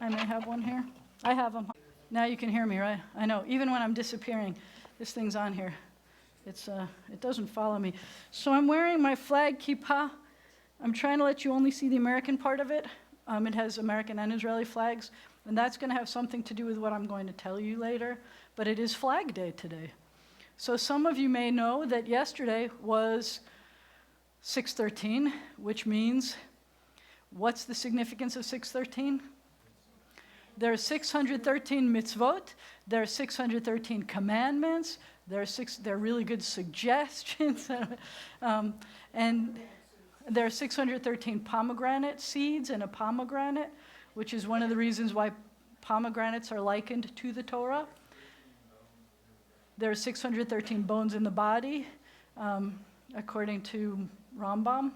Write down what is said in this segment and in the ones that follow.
I may have one here. I have them. Now you can hear me, right? I know. Even when I'm disappearing, this thing's on here. It doesn't follow me. So I'm wearing my flag kippah. I'm trying to let you only see the American part of it. It has American and Israeli flags, and that's going to have something to do with what I'm going to tell you later. But it is Flag Day today. So some of you may know that yesterday was 613, which means, what's the significance of 613? There are 613 mitzvot. There are 613 commandments. There are really good suggestions. And there are 613 pomegranate seeds and a pomegranate, which is one of the reasons why pomegranates are likened to the Torah. There are 613 bones in the body, according to Rambam,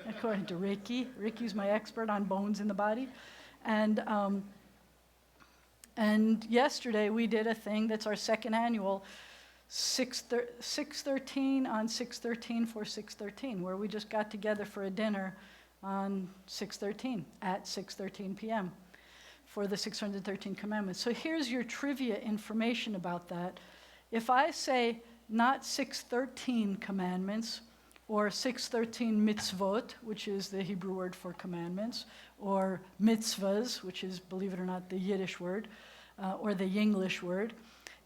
according to Ricky. Ricky's my expert on bones in the body. And yesterday we did a thing that's our second annual 613 on 613 for 613, where we just got together for a dinner on 613 at 6:13 p.m. for the 613 commandments. So here's your trivia information about that. If I say not 613 commandments or 613 mitzvot, which is the Hebrew word for commandments, or mitzvahs, which is, believe it or not, the Yiddish word, or the Yinglish word.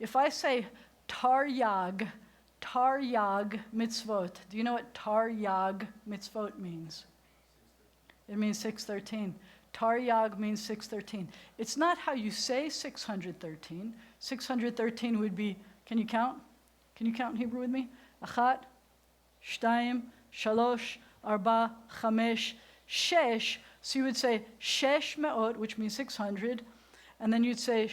If I say taryag mitzvot, do you know what taryag mitzvot means? It means 613. Taryag means 613. It's not how you say 613. 613 would be, can you count? Can you count in Hebrew with me? Achat, shtayim, shalosh, arba, chamesh, shesh. So you would say shesh me'ot, which means 600, and then you'd say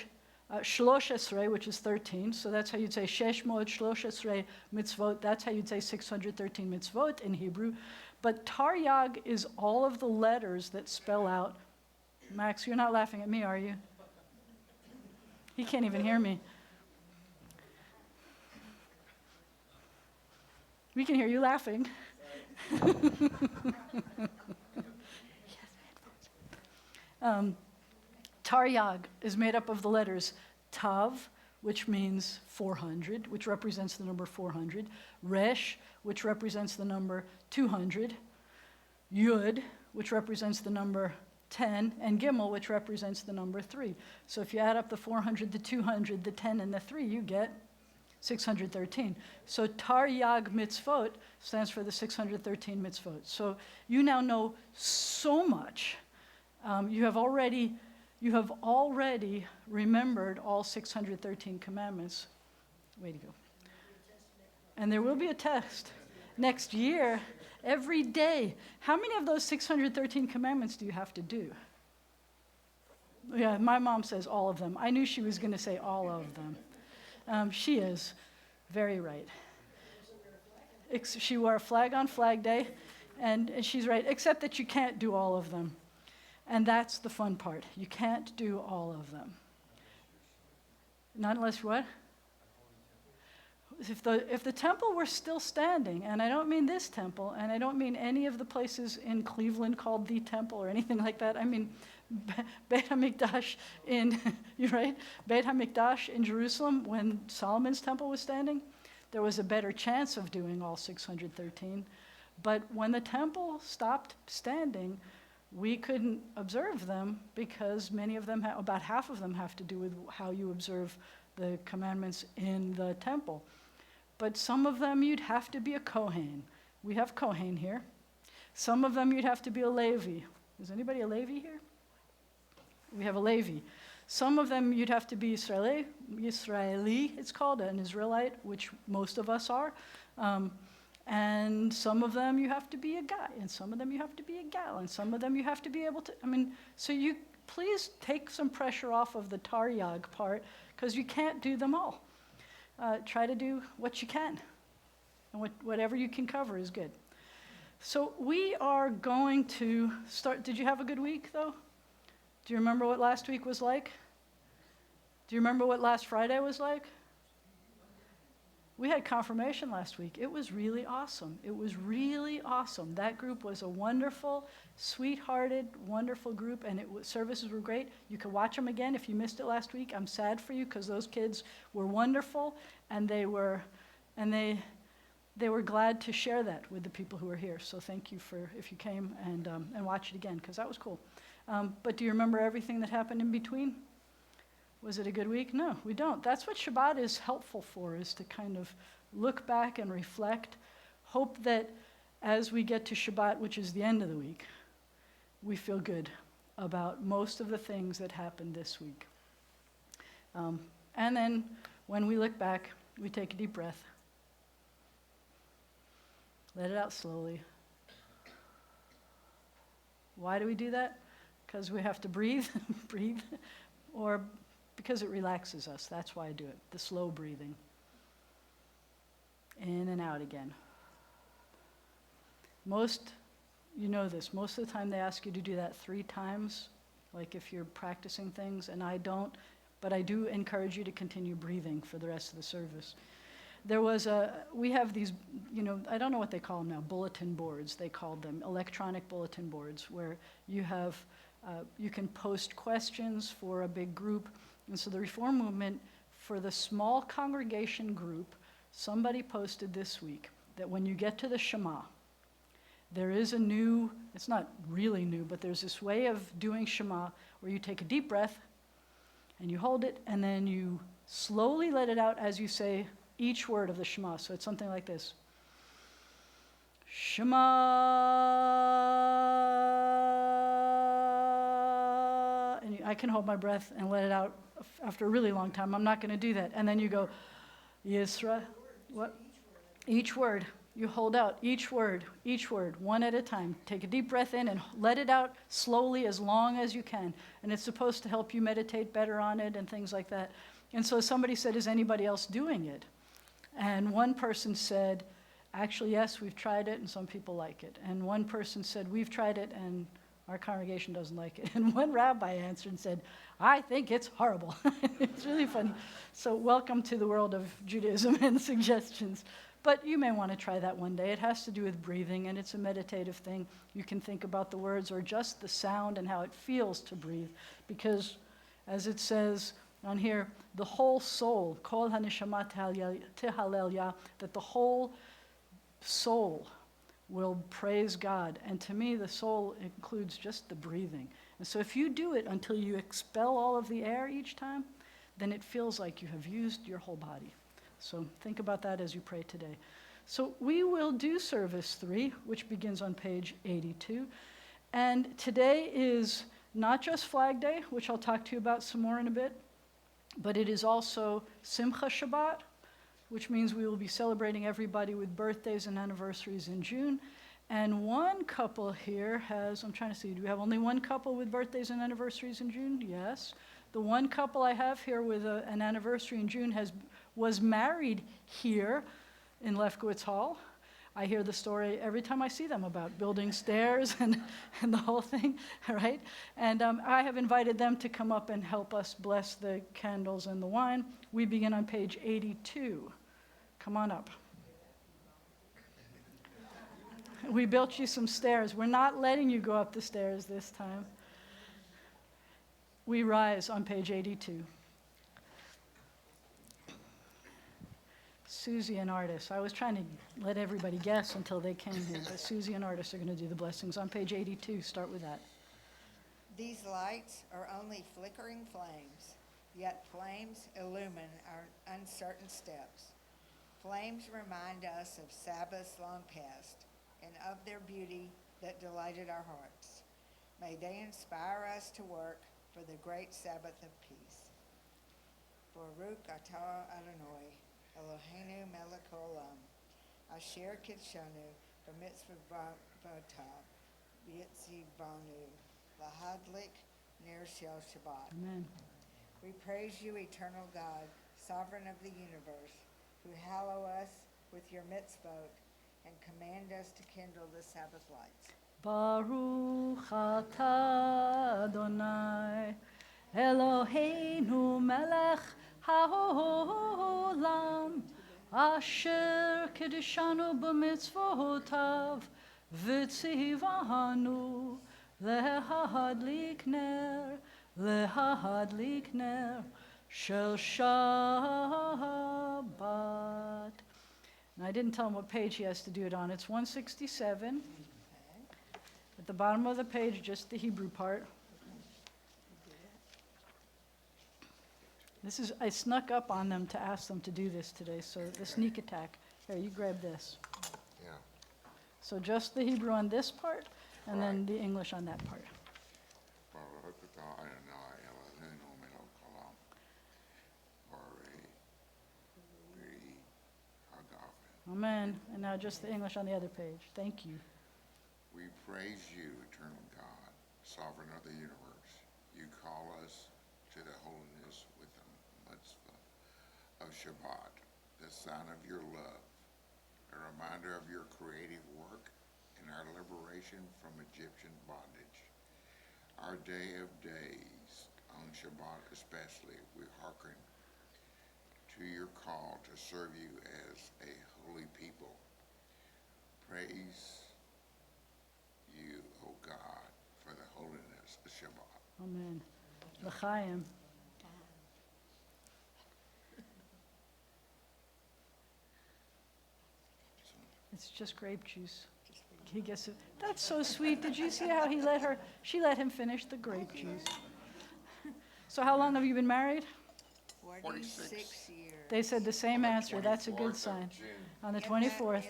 shlosh esrei, which is 13. So that's how you'd say shesh me'ot shlosh esrei mitzvot. That's how you'd say 613 mitzvot in Hebrew. But taryag is all of the letters that spell out. Max, you're not laughing at me, are you? He can't even hear me. We can hear you laughing. Taryag is made up of the letters Tav, which means 400, which represents the number 400, Resh, which represents the number 200, Yud, which represents the number 10, and Gimel, which represents the number 3. So if you add up the 400, the 200, the 10, and the 3, you get 613. So Taryag mitzvot stands for the 613 mitzvot. So you now know so much. You have already remembered all 613 commandments. Way to go. And there will be a test next year, every day. How many of those 613 commandments do you have to do? Yeah, my mom says all of them. I knew she was going to say all of them. She is very right. She wore a flag on Flag Day, and she's right, except that you can't do all of them. And that's the fun part. You can't do all of them. Not unless what? If the temple were still standing, and I don't mean this temple, and I don't mean any of the places in Cleveland called the temple or anything like that. I mean Beit HaMikdash you're right, Beit HaMikdash in Jerusalem, when Solomon's temple was standing, there was a better chance of doing all 613. But when the temple stopped standing, we couldn't observe them because many of them, about half of them, have to do with how you observe the commandments in the temple. But some of them you'd have to be a Kohen. We have Kohen here. Some of them you'd have to be a Levi. Is anybody a Levi here? We have a Levi. Some of them you'd have to be Yisraeli, it's called, an Israelite, which most of us are. And some of them you have to be a guy, and some of them you have to be a gal, and some of them you have to be able to, so you please take some pressure off of the taryag part, because you can't do them all. Try to do what you can, and whatever you can cover is good. So we are going to start. Did you have a good week, though? Do you remember what last week was like? Do you remember what last Friday was like? We had confirmation last week. It was really awesome. It was really awesome. That group was a wonderful, sweethearted, wonderful group, and services were great. You could watch them again if you missed it last week. I'm sad for you because those kids were wonderful, and they were glad to share that with the people who were here. So thank you for if you came and watched it again, because that was cool. But do you remember everything that happened in between? Was it a good week? No, we don't. That's what Shabbat is helpful for, is to kind of look back and reflect. Hope that as we get to Shabbat, which is the end of the week, we feel good about most of the things that happened this week. And then when we look back, we take a deep breath. Let it out slowly. Why do we do that? Because we have to breathe, or because it relaxes us. That's why I do it, the slow breathing. In and out again. You know this, most of the time they ask you to do that 3 times, like if you're practicing things, and I don't, but I do encourage you to continue breathing for the rest of the service. We have these, I don't know what they call them now, bulletin boards, they called them, electronic bulletin boards, where you can post questions for a big group. And so the Reform movement, for the small congregation group, somebody posted this week that when you get to the Shema, there is it's not really new, but there's this way of doing Shema where you take a deep breath and you hold it, and then you slowly let it out as you say each word of the Shema. So it's something like this. Shema. And I can hold my breath and let it out after a really long time. I'm not going to do that. And then you go, Yisra. What? Each word. You hold out each word, one at a time. Take a deep breath in and let it out slowly as long as you can. And it's supposed to help you meditate better on it and things like that. And so somebody said, is anybody else doing it? And one person said, actually, yes, we've tried it, and some people like it. And one person said, we've tried it, and our congregation doesn't like it. And one rabbi answered and said, I think it's horrible. It's really funny. So welcome to the world of Judaism and suggestions. But you may want to try that one day. It has to do with breathing, and it's a meditative thing. You can think about the words or just the sound and how it feels to breathe. Because, as it says on here, the whole soul, kol haneshama tehalel, that the whole soul will praise God. And to me, the soul includes just the breathing. And so if you do it until you expel all of the air each time, then it feels like you have used your whole body. So think about that as you pray today. So we will do service 3, which begins on page 82. And today is not just Flag Day, which I'll talk to you about some more in a bit, but it is also Simcha Shabbat, which means we will be celebrating everybody with birthdays and anniversaries in June. And one couple here I'm trying to see, do we have only one couple with birthdays and anniversaries in June? Yes. The one couple I have here with an anniversary in June was married here in Lefkowitz Hall. I hear the story every time I see them about building stairs and the whole thing, right? And I have invited them to come up and help us bless the candles and the wine. We begin on page 82. Come on up. We built you some stairs. We're not letting you go up the stairs this time. We rise on page 82. Susie and Artis. I was trying to let everybody guess until they came here, but Susie and Artis are going to do the blessings on page 82. Start with that. These lights are only flickering flames, yet flames illumine our uncertain steps. Flames remind us of Sabbaths long past and of their beauty that delighted our hearts. May they inspire us to work for the great Sabbath of peace. Baruch atah Adonai, Eloheinu melech haolam, asher kidshanu b'mitzvah v'yitzivanu, lahadlik ner shel Shabbat. Amen. We praise you, eternal God, sovereign of the universe, who hallow us with your mitzvot and command us to kindle the Sabbath lights. Baruch atah Adonai, Eloheinu melech haolam, אשר קידשנו במצוותיו, וציוונו להדליק נר של Shabbat. And I didn't tell him what page he has to do it on. It's 167. At the bottom of the page, just the Hebrew part. I snuck up on them to ask them to do this today, so the sneak attack. Here, you grab this. Yeah. So just the Hebrew on this part, and then the English on that part. Amen. And now just the English on the other page. Thank you. We praise you, eternal God, sovereign of the universe. You call us to the holiness with the mitzvah of Shabbat, the sign of your love, a reminder of your creative work and our liberation from Egyptian bondage. Our day of days, on Shabbat especially, we hearken to your call to serve you as a holy people. Praise you, O God, for the holiness of Shabbat. Amen. L'chaim. It's just grape juice. He gets it. That's so sweet. Did you see how she let him finish the grape juice? So how long have you been married? 46 years. They said the same answer. That's a good 24th of sign. June. On the 24th,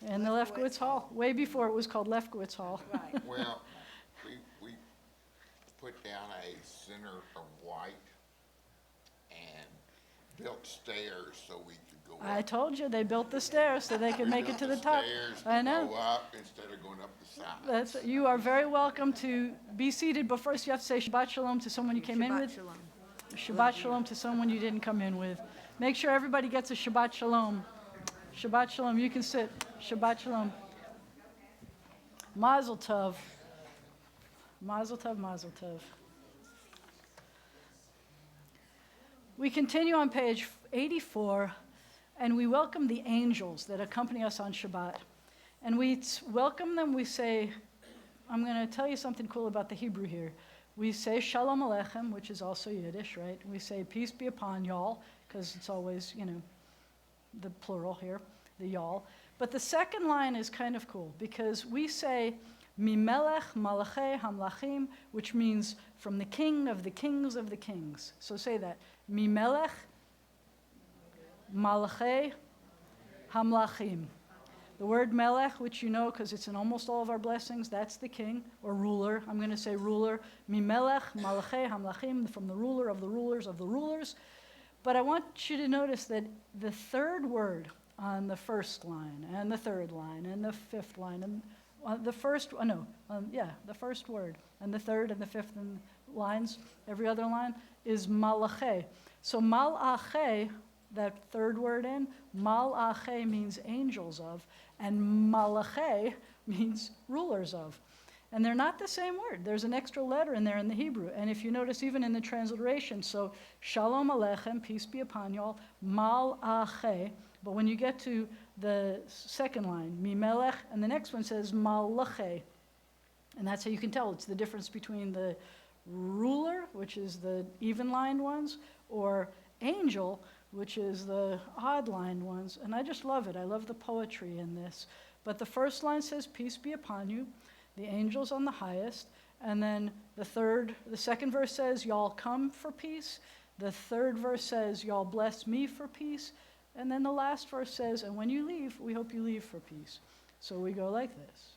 in the Lefkowitz Lefkowitz Hall, way before it was called Lefkowitz Hall. Right. Well, we put down a center of white and built stairs so we could go up. I told you, they built the stairs so they could make it to the top. Stairs I to know. go up instead of going up the side. You are very welcome to be seated, but first you have to say Shabbat Shalom to someone you came in with. Shabbat Shalom to someone you didn't come in with. Make sure everybody gets a Shabbat Shalom. Shabbat Shalom. You can sit. Shabbat Shalom. Mazel Tov. Mazel Tov, Mazel Tov. We continue on page 84, and we welcome the angels that accompany us on Shabbat. And we welcome them, we say, I'm going to tell you something cool about the Hebrew here. We say Shalom Aleichem, which is also Yiddish, right? We say peace be upon y'all, because it's always, the plural here, the y'all. But the second line is kind of cool, because we say Mimelech Malachei Hamlachim, which means from the king of the kings of the kings. So say that. Mimelech Malachei Hamlachim. The word melech, which you know because it's in almost all of our blessings, that's the king or ruler. I'm going to say ruler. Mimelech, malachei, hamlachim, from the ruler of the rulers of the rulers. But I want you to notice that the third word on the first line and the third line and the fifth line and the first word and the third and the fifth lines, every other line is malachei. So malachei, that third word in, malachei means angels of, and malachei means rulers of. And they're not the same word. There's an extra letter in there in the Hebrew. And if you notice, even in the transliteration, so Shalom Aleichem, peace be upon y'all, malachei. But when you get to the second line, mimelech, and the next one says malachei. And that's how you can tell. It's the difference between the ruler, which is the even-lined ones, or angel, which is the odd-lined ones. And I just love it. I love the poetry in this. But the first line says, peace be upon you, the angels on the highest. And then the second verse says, y'all come for peace. The third verse says, y'all bless me for peace. And then the last verse says, and when you leave, we hope you leave for peace. So we go like this.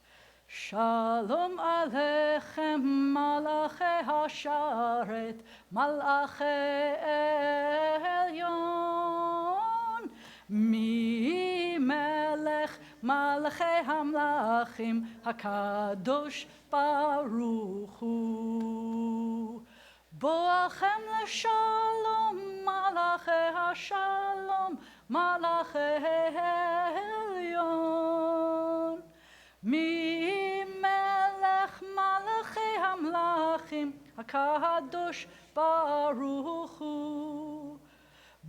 Shalom Aleichem, Malachei Hasharet, Malachei Elyon, Mimelech, Malachei Hamlachim, Hakadosh Baruch Hu. Boachem leShalom, Malachei Hashalom, Malachei Elyon. Mimelech Malachei Hamlachim, HaKadosh Baruch Hu.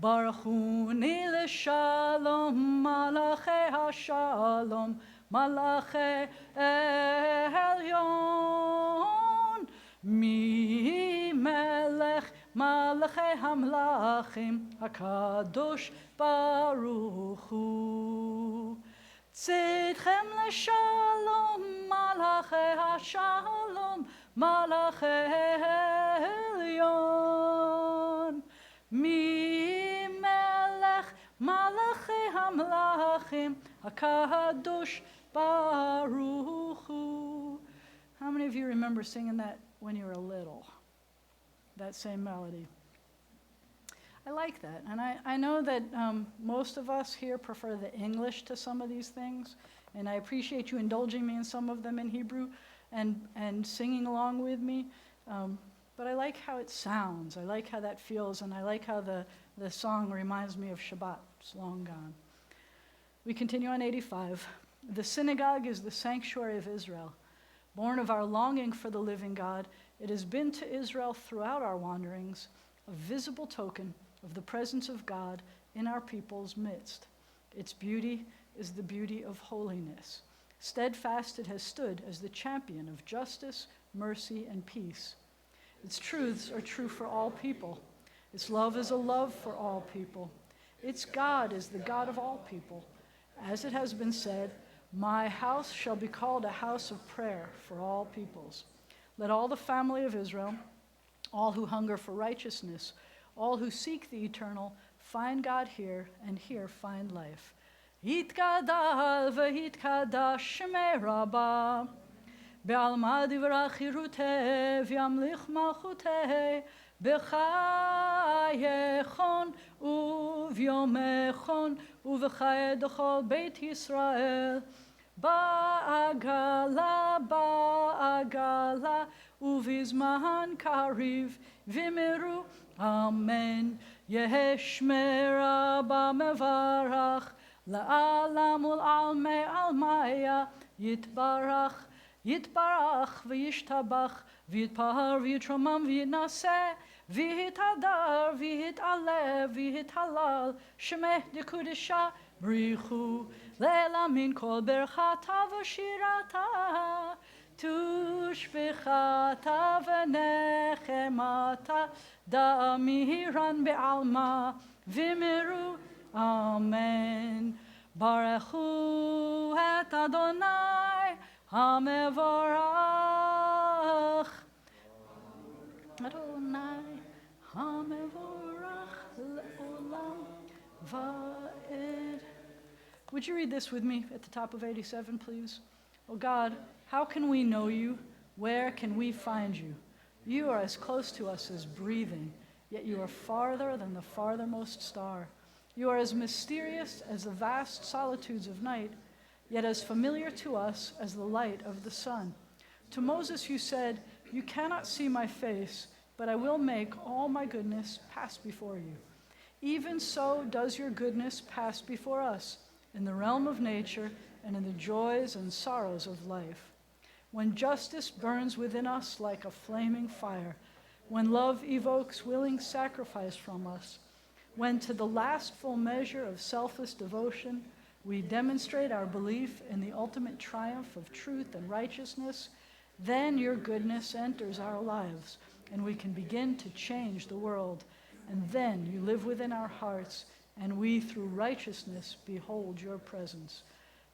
Baruchuni l'shalom, Malachi hashalom, Malachi elyon. Mi melech Malachi hamlachim, HaKadosh Baruch Hu. Tzidchem l'shalom, Malachi hashalom, Malachi elyon. Mi melech Malachi hamlachim, HaKadosh Baruch Hu. How many of you remember singing that when you were little? That same melody. I like that. And I know that most of us here prefer the English to some of these things. And I appreciate you indulging me in some of them in Hebrew and singing along with me. But I like how it sounds. I like how that feels. And I like how the song reminds me of Shabbat. It's long gone. We continue on 85. The synagogue is the sanctuary of Israel. Born of our longing for the living God, it has been to Israel throughout our wanderings a visible token of the presence of God in our people's midst. Its beauty is the beauty of holiness. Steadfast it has stood as the champion of justice, mercy, and peace. Its truths are true for all people. Its love is a love for all people. Its God is the God of all people. As it has been said, my house shall be called a house of prayer for all peoples. Let all the family of Israel, all who hunger for righteousness, all who seek the eternal, find God here, and here find life. Yitgadal v'yitkadash shmei Rabbah, be'alma divrei chirutei v'yamlich malchutei, b'chayechon u'v'yomechon u'v'chayei d'chol Beit Yisrael. Ba'agala, ba'agala, uvizman kariv, vimiru, amen. Yeheshme Rabba mevarach, la'alam ul'almei almaya, yitbarach, yitbarach, v'yishtabach, v'yitpahar, v'yitromam, v'yitnaseh, v'yitadar, v'yitalev, v'yithalal, shemeh dekudesha, brichu, Leila min kol berchata v'shirata, tushbichata v'nechemata, da'amiran be'alma, v'miru, amen. Baruchu et Adonai, hamevorach. Adonai, hamevorach, le'olam va'ed. Would you read this with me at the top of 87, please? Oh God, how can we know you? Where can we find you? You are as close to us as breathing, yet you are farther than the farthermost star. You are as mysterious as the vast solitudes of night, yet as familiar to us as the light of the sun. To Moses you said, you cannot see my face, but I will make all my goodness pass before you. Even so does your goodness pass before us, in the realm of nature and in the joys and sorrows of life. When justice burns within us like a flaming fire, when love evokes willing sacrifice from us, when to the last full measure of selfless devotion we demonstrate our belief in the ultimate triumph of truth and righteousness, then your goodness enters our lives and we can begin to change the world. And then you live within our hearts, and we, through righteousness, behold your presence.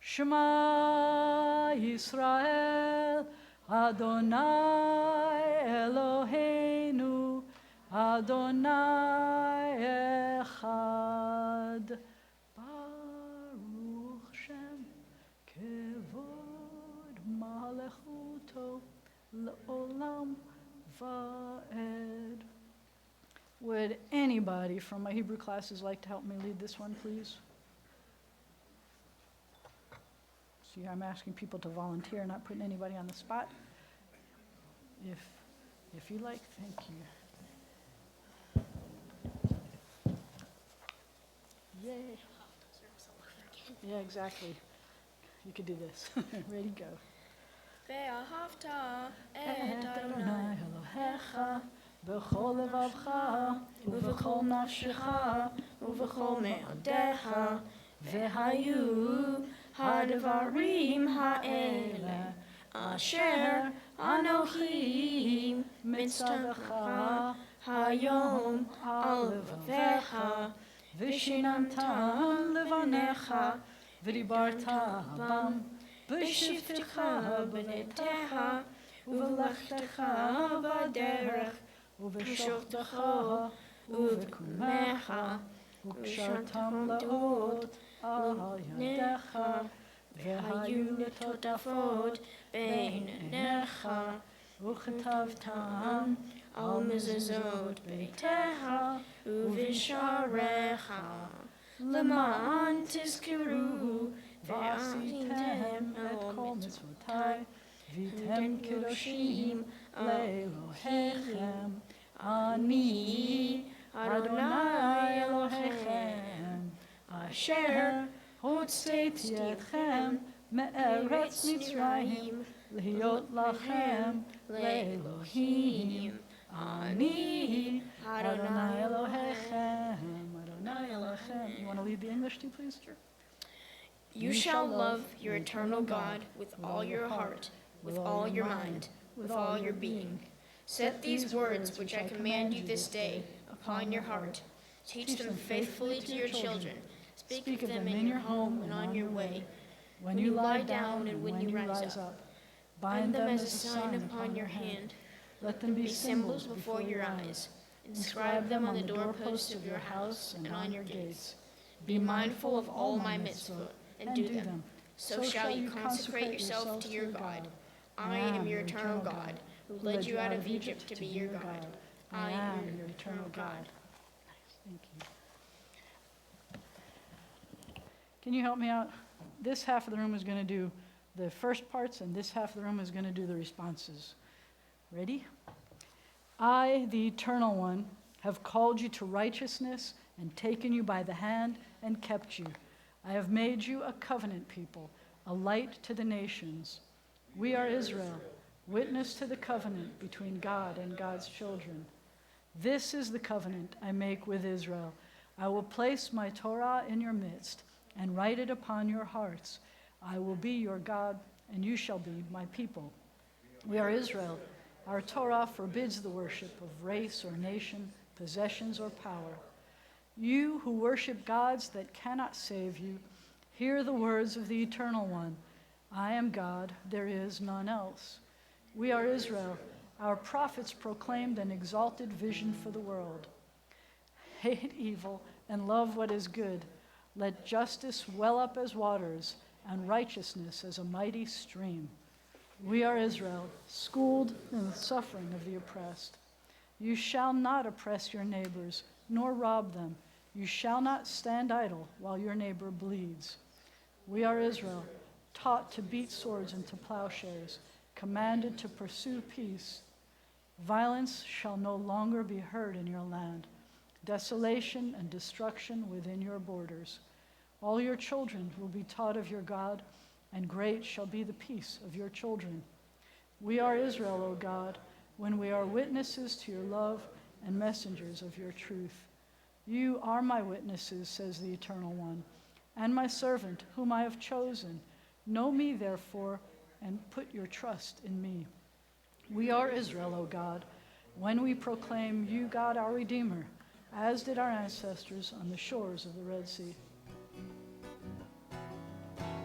Shema Yisrael, Adonai Eloheinu, Adonai Echad. Baruch Shem, Kevod Malechuto, Le'olam Va'ed. Would anybody from my Hebrew classes like to help me lead this one, please? See, I'm asking people to volunteer, not putting anybody on the spot. If you like, thank you. Yay. Yeah, exactly. You could do this. Ready, go. ואהבת את אדוני אלוהיך בכל לבבך ובכל נפשך ובכל מאודיך, והיו הדברים האלה אשר אנוכי מצווך היום על לבביך, ושיננתם לבניך, ודיברת בם בשבתך בביתך, ובלכתך בדרך, ובשוכבך ובקומך, וקשרתם לאות על ידיך, והיו לטוטפות בין עיניך, וכתבתם על מזוזות ביתך ובשעריך, למען תזכרו ועשיתם את כל מצוותיי, והייתם קדושים לאלוהיכם. אני אדוני אלוהיכם, אשר הוצאתי אתכם מארץ מצרים, להיות לכם לאלוהים. אני אדוני אלוהיכם, Adonai Elohim. You want to lead the English too, please? Sure. You shall love your eternal God with all your heart, with all your mind, with all your being. Set these words which I command you this day upon your heart. Teach them faithfully to your children. Speak of them in your home and on your way, when you lie down and when you rise up. Bind them as a sign upon your hand. Let them be symbols before your eyes. Inscribe them on the doorposts of your house and on your gates. Be mindful of all my mitzvot and do them. So shall you consecrate yourself to your God. I am your eternal God, who led you out of Egypt to be your God. I am your eternal God. Thank you. Can you help me out? This half of the room is going to do the first parts, and this half of the room is going to do the responses. Ready? I, the Eternal One, have called you to righteousness and taken you by the hand and kept you. I have made you a covenant people, a light to the nations. We are Israel, witness to the covenant between God and God's children. This is the covenant I make with Israel. I will place my Torah in your midst and write it upon your hearts. I will be your God, and you shall be my people. We are Israel. Our Torah forbids the worship of race or nation, possessions or power. You who worship gods that cannot save you, hear the words of the Eternal One. I am God, there is none else. We are Israel. Our prophets proclaimed an exalted vision for the world. Hate evil and love what is good. Let justice well up as waters and righteousness as a mighty stream. We are Israel, schooled in the suffering of the oppressed. You shall not oppress your neighbors, nor rob them. You shall not stand idle while your neighbor bleeds. We are Israel, taught to beat swords into plowshares, commanded to pursue peace. Violence shall no longer be heard in your land, desolation and destruction within your borders. All your children will be taught of your God, and great shall be the peace of your children. We are Israel, O God, when we are witnesses to your love and messengers of your truth. You are my witnesses, says the Eternal One, and my servant, whom I have chosen. Know me, therefore, and put your trust in me. We are Israel, O God, when we proclaim you, God, our Redeemer, as did our ancestors on the shores of the Red Sea.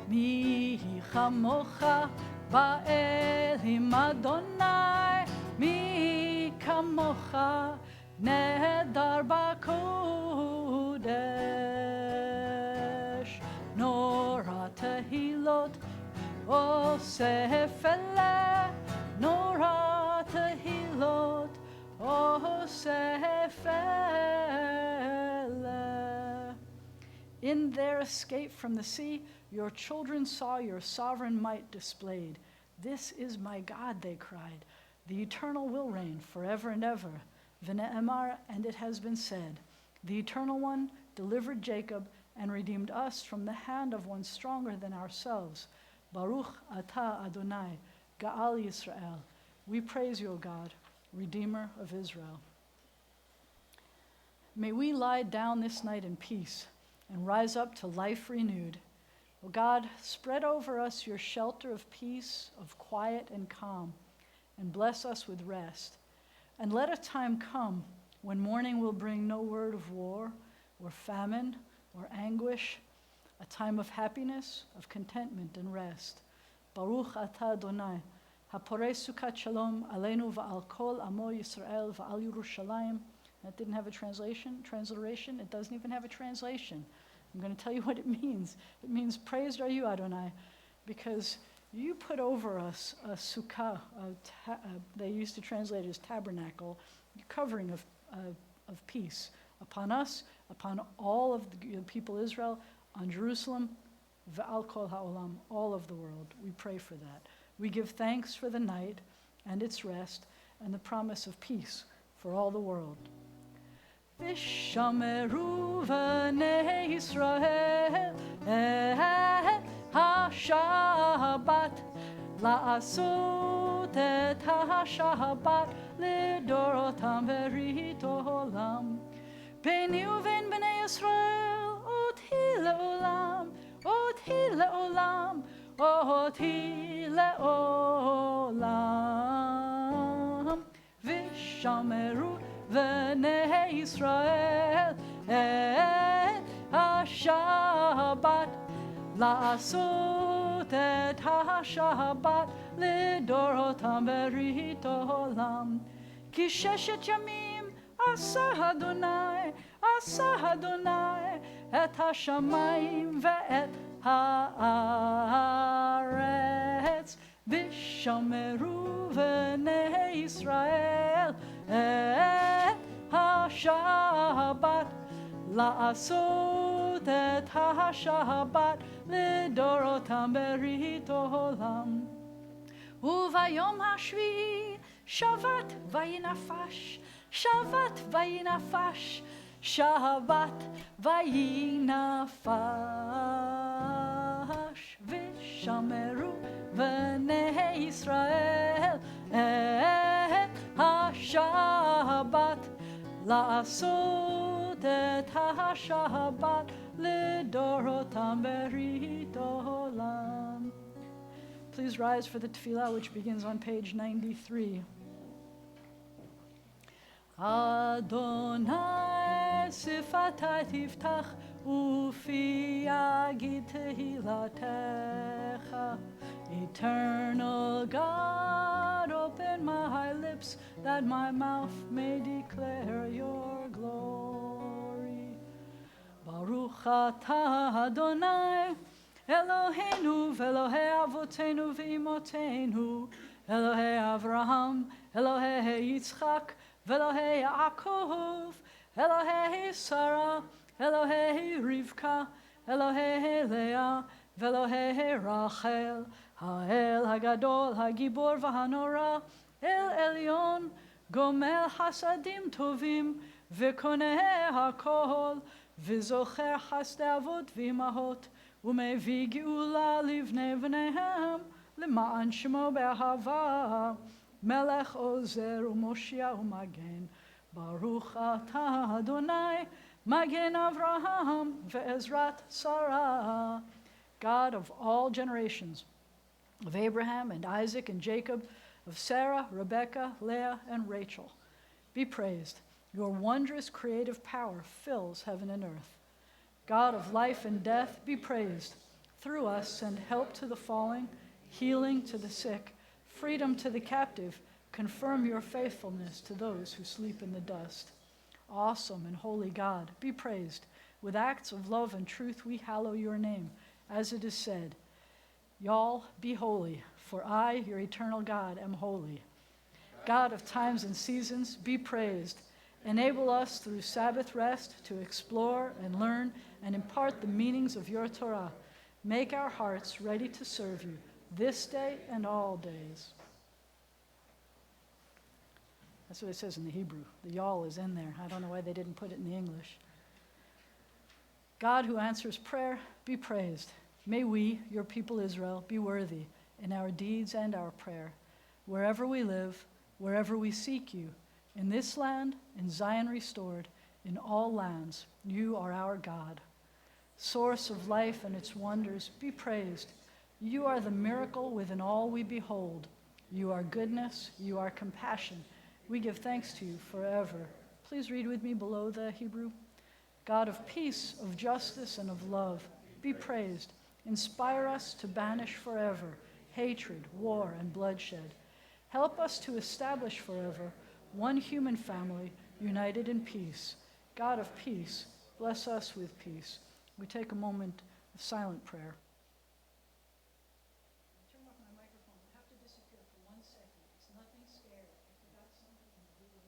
Mi chamocha ba'elim Adonai, mi kamocha nedar b'kodesh, nora tehilot osef eleh, nora tehilot osef eleh. In their escape from the sea, your children saw your sovereign might displayed. This is my God, they cried. The Eternal will reign forever and ever. V'ne'emar, and it has been said, the Eternal One delivered Jacob and redeemed us from the hand of one stronger than ourselves. Baruch atah Adonai, Ga'al Yisrael. We praise you, O God, Redeemer of Israel. May we lie down this night in peace and rise up to life renewed. O God, spread over us your shelter of peace, of quiet and calm, and bless us with rest. And let a time come when morning will bring no word of war or famine or anguish, a time of happiness, of contentment and rest. Baruch atah Adonai, haporei sukkot shalom aleinu va'al kol amo Yisrael va'al Yerushalayim. That didn't have a transliteration. It doesn't even have a translation. I'm going to tell you what it means. It means, praised are you, Adonai, because you put over us a sukkah, they used to translate it as tabernacle, covering of peace upon us, upon all of the people of Israel, on Jerusalem, ve'al kol ha'olam, all of the world. We pray for that. We give thanks for the night and its rest and the promise of peace for all the world. Vishameru v'nei Yisrael ha-Shabbat la'asot et ha-Shabbat lidorotam verit olam beni uven b'nei Yisrael oti le'olam oti le'olam oti le'olam Vishameru v'nei Yisrael et ha-Shabbat la'asot et ha-Shabbat lidorotam berit olam ki sheshet yamim asa Adonai et ha-shamayim ve'et ha'aretz Vishameru v'nei Yisrael et ha-Shabbat la'asot et ha-Shabbat lidorotam berit olam uvayom hashvi Shabbat vayinafash Shabbat vayinafash Shabbat vayinafash Vishameru v'nei Yisrael et ha-Shabbat la'asot et ha-Shabbat lidorotam berit olam. Please rise for the tefillah, which begins on page 93. Adonai sifatai tiftach ufi yagid tehilatecha. Eternal God, open my lips that my mouth may declare your glory. Baruch atah Adonai Eloheinu v'Elohei avotenu v'imotenu Elohei Avraham, Elohei Yitzchak, v'Elohei Yaakov, Elohei Sarah, Elohei Rivka, Elohei Leah, v'Elohei Rachel, Ha'el Hagadol, Hagibor v'Hanora, El Elyon, Gomel Hasadim Tovim, v'Koneh HaKol, v'Zocher Chasdei Avot v'Imahot, u'Mevi Geula livnei v'neihem, L'ma'an Shemo be'ahava, Melech Ozer u'Moshia u'Magen, Baruch atah Adonai, Magen Avraham ve'ezrat Sarah. God of all generations, of Abraham and Isaac and Jacob, of Sarah, Rebekah, Leah, and Rachel, be praised. Your wondrous creative power fills heaven and earth. God of life and death, be praised. Through us send help to the falling, healing to the sick, freedom to the captive. Confirm your faithfulness to those who sleep in the dust. Awesome and holy God, be praised. With acts of love and truth we hallow your name, as it is said, Y'all be holy, for I, your eternal God, am holy. God of times and seasons, be praised. Enable us through Sabbath rest to explore and learn and impart the meanings of your Torah. Make our hearts ready to serve you this day and all days. That's what it says in the Hebrew. The y'all is in there. I don't know why they didn't put it in the English. God who answers prayer, be praised. May we, your people Israel, be worthy in our deeds and our prayer, wherever we live, wherever we seek you, in this land, in Zion restored, in all lands. You are our God. Source of life and its wonders, be praised. You are the miracle within all we behold. You are goodness, you are compassion. We give thanks to you forever. Please read with me below the Hebrew. God of peace, of justice, and of love, be praised. Inspire us to banish forever hatred, war, and bloodshed. Help us to establish forever one human family united in peace. God of peace, bless us with peace. We take a moment of silent prayer. Turn off my microphone. I have to disappear for 1 second. It's nothing scary. I forgot something in the video.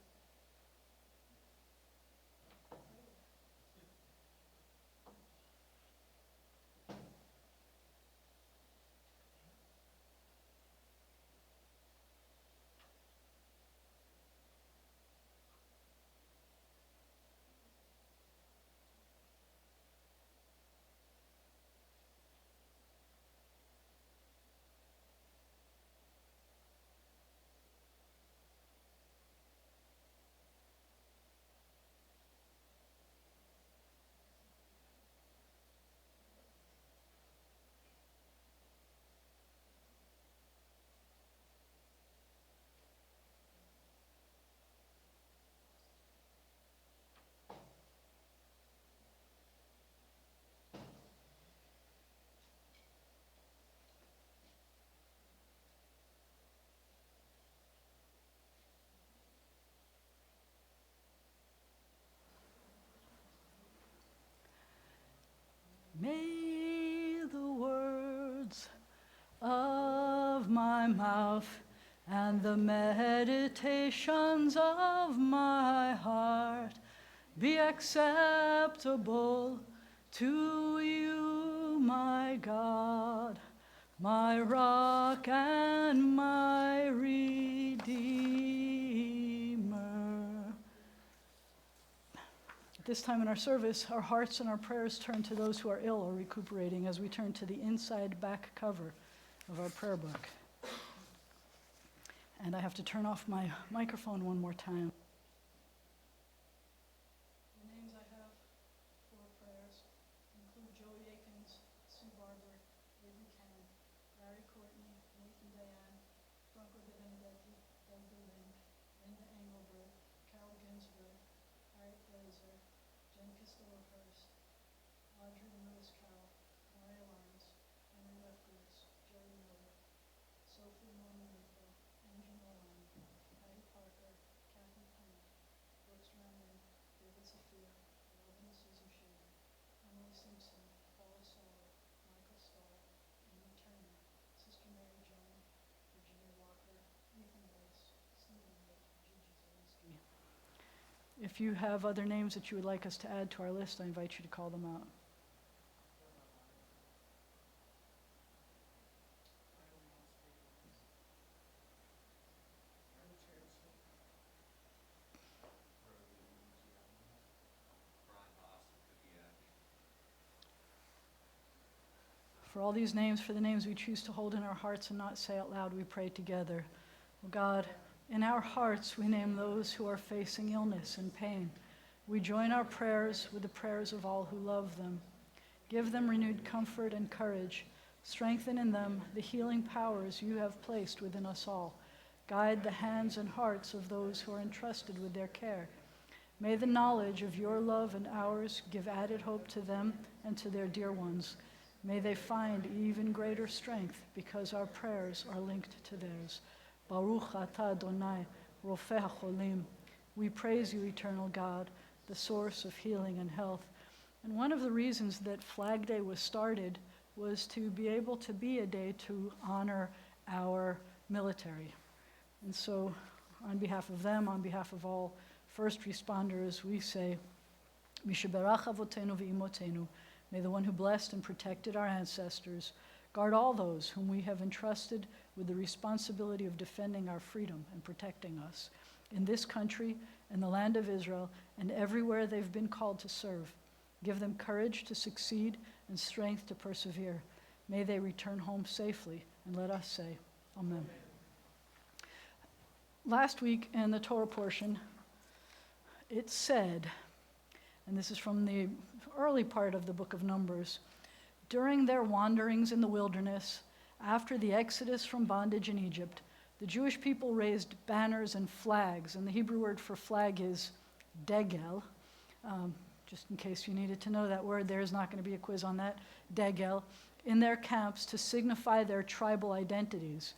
May the words of my mouth and the meditations of my heart be acceptable to you, my God, my rock and my Redeemer. At this time in our service, our hearts and our prayers turn to those who are ill or recuperating as we turn to the inside back cover of our prayer book. And I have to turn off my microphone one more time. The names I have for prayers include Joe Yakins, Sue Barber, Lee Buchanan, Larry Courtney, Nathan Diane, Franco De Benedetti, Doug DeLynn, Linda Engelberg, Carol Ginsberg, Harriet Glazer, Jen Costello-Hurst, Audrey and Lewis Carroll, Maria Lawrence, Henry Lefkowitz, Jerry Miller, Sophie Monaco, Angie Nolan, Patty Parker, Kathy Pennant, Brooks Ramlin, David Sophia, Robin and Susan Shaver, Emily Simpson, Paula Sawyer, Michael Starr, Amy Turner, Sister Mary Joan, Virginia Walker, Ethan Rice, Stephen White, Gigi Zelinsky. If you have other names that you would like us to add to our list, I invite you to call them out. For all these names, for the names we choose to hold in our hearts and not say out loud, we pray together. Oh God, in our hearts we name those who are facing illness and pain. We join our prayers with the prayers of all who love them. Give them renewed comfort and courage. Strengthen in them the healing powers you have placed within us all. Guide the hands and hearts of those who are entrusted with their care. May the knowledge of your love and ours give added hope to them and to their dear ones. May they find even greater strength because our prayers are linked to theirs. Baruch atah Adonai, Rofeh HaCholim. We praise you, eternal God, the source of healing and health. And one of the reasons that Flag Day was started was to be able to be a day to honor our military. And so on behalf of them, on behalf of all first responders, we say, Mishaberach avotenu v'imotenu. May the one who blessed and protected our ancestors guard all those whom we have entrusted with the responsibility of defending our freedom and protecting us in this country, in the land of Israel, and everywhere they've been called to serve. Give them courage to succeed and strength to persevere. May they return home safely, and let us say, Amen. Last week in the Torah portion, it said, and this is from the early part of the book of Numbers. During their wanderings in the wilderness, after the exodus from bondage in Egypt, the Jewish people raised banners and flags, and the Hebrew word for flag is degel. Just in case you needed to know that word, there's not going to be a quiz on that, degel, in their camps to signify their tribal identities.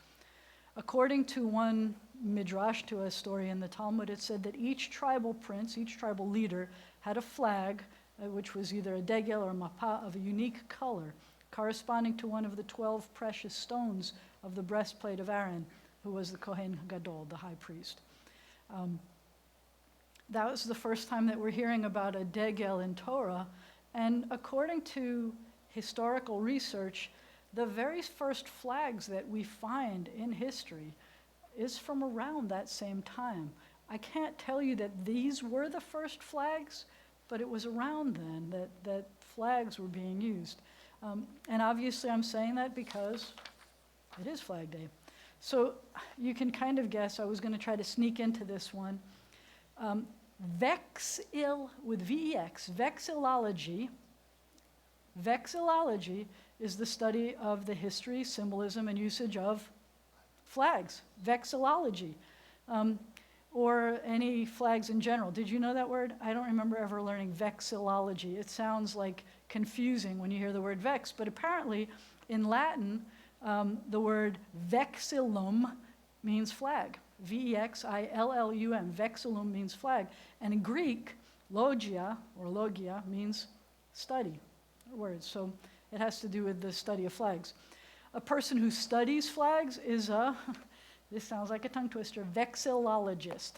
According to one midrash, to a story in the Talmud, it said that each tribal prince, each tribal leader, had a flag, which was either a degel or a mapa of a unique color, corresponding to one of the 12 precious stones of the breastplate of Aaron, who was the Kohen Gadol, the high priest. That was the first time that we're hearing about a degel in Torah, and according to historical research, the very first flags that we find in history is from around that same time. I can't tell you that these were the first flags, but it was around then that flags were being used. And obviously I'm saying that because it is Flag Day. So you can kind of guess, I was going to try to sneak into this one. Vexil, with V-E-X, vexillology is the study of the history, symbolism, and usage of flags, vexillology, or any flags in general. Did you know that word? I don't remember ever learning vexillology. It sounds like confusing when you hear the word vex, but apparently in Latin, the word vexillum means flag. V-E-X-I-L-L-U-M, vexillum means flag. And in Greek, logia, or logia, means study, words. So it has to do with the study of flags. A person who studies flags is a, this sounds like a tongue twister, vexillologist.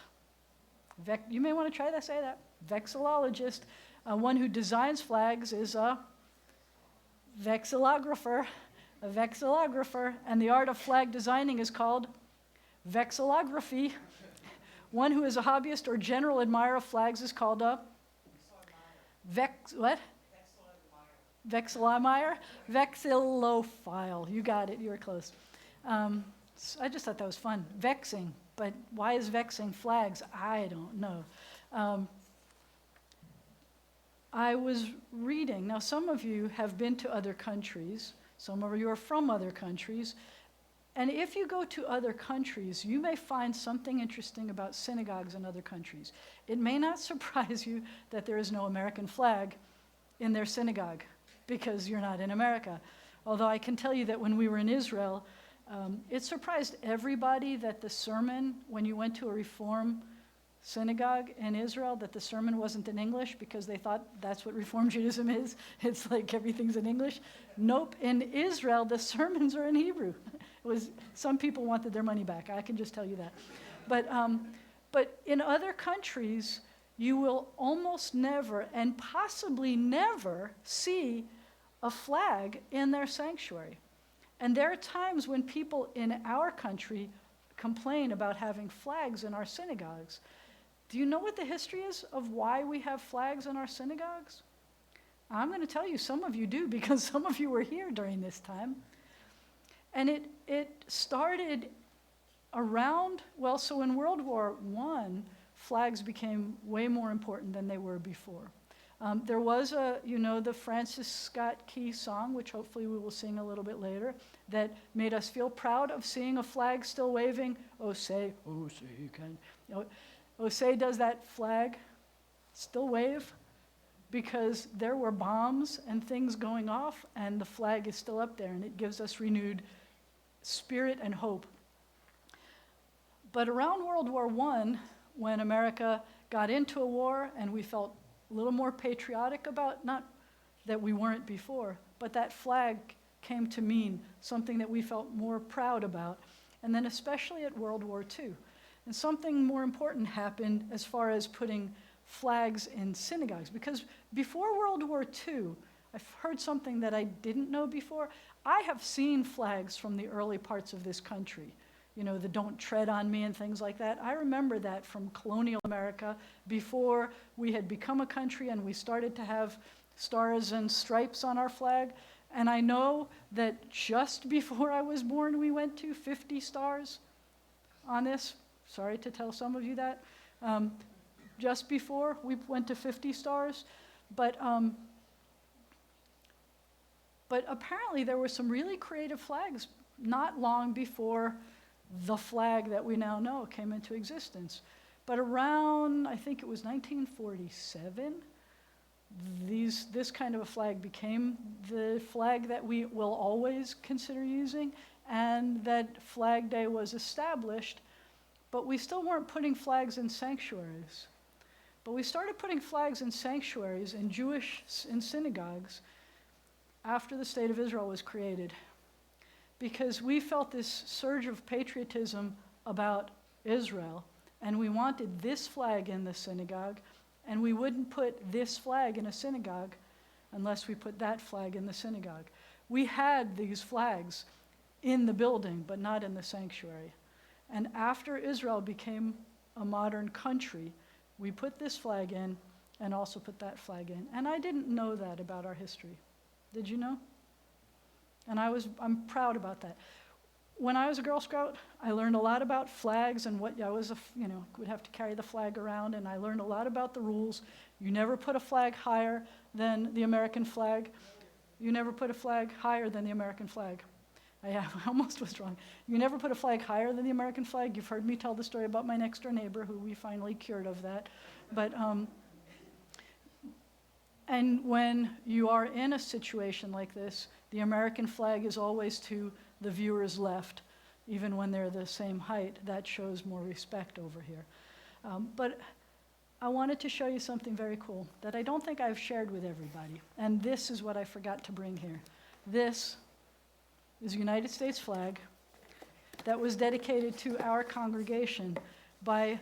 You may want to try to say that, vexillologist. One who designs flags is a vexillographer, and the art of flag designing is called vexillography. One who is a hobbyist or general admirer of flags is called a Vexillophile. Vexillophile. You got it. You were close. I just thought that was fun. Vexing. But why is vexing flags? I don't know. I was reading. Now, some of you have been to other countries. Some of you are from other countries. And if you go to other countries, you may find something interesting about synagogues in other countries. It may not surprise you that there is no American flag in their synagogue because you're not in America. Although I can tell you that when we were in Israel, it surprised everybody that the sermon, when you went to a Reform synagogue in Israel, that the sermon wasn't in English because they thought that's what Reform Judaism is. It's like everything's in English. Nope, in Israel, the sermons are in Hebrew. Some people wanted their money back, I can just tell you that. But in other countries, you will almost never and possibly never see a flag in their sanctuary. And there are times when people in our country complain about having flags in our synagogues. Do you know what the history is of why we have flags in our synagogues? I'm going to tell you, some of you do, because some of you were here during this time. And it started around, so in World War I, flags became way more important than they were before. There was the Francis Scott Key song, which hopefully we will sing a little bit later, that made us feel proud of seeing a flag still waving. Oh, say you can. Oh, say does that flag still wave? Because there were bombs and things going off, and the flag is still up there, and it gives us renewed spirit and hope. But around World War I, when America got into a war and we felt a little more patriotic about, not that we weren't before, but that flag came to mean something that we felt more proud about. And then especially at World War II. And something more important happened as far as putting flags in synagogues. Because before World War II, I've heard something that I didn't know before. I have seen flags from the early parts of this country. The don't tread on me and things like that. I remember that from colonial America before we had become a country and we started to have stars and stripes on our flag. And I know that just before I was born, we went to 50 stars on this. Sorry to tell some of you that. just before we went to 50 stars, but apparently there were some really creative flags not long before the flag that we now know came into existence. But around, I think it was 1947, this kind of a flag became the flag that we will always consider using, and that Flag Day was established, but we still weren't putting flags in sanctuaries. But we started putting flags in sanctuaries in synagogues after the State of Israel was created, because we felt this surge of patriotism about Israel, and we wanted this flag in the synagogue, and we wouldn't put this flag in a synagogue unless we put that flag in the synagogue. We had these flags in the building, but not in the sanctuary. And after Israel became a modern country, we put this flag in and also put that flag in. And I didn't know that about our history. Did you know? And I'm proud about that. When I was a Girl Scout, I learned a lot about flags and what I was, would have to carry the flag around, and I learned a lot about the rules. You never put a flag higher than the American flag. You never put a flag higher than the American flag. I almost was wrong. You never put a flag higher than the American flag. You've heard me tell the story about my next door neighbor who we finally cured of that. But, and when you are in a situation like this, the American flag is always to the viewer's left, even when they're the same height. That shows more respect over here. But I wanted to show you something very cool that I don't think I've shared with everybody. And this is what I forgot to bring here. This is a United States flag that was dedicated to our congregation by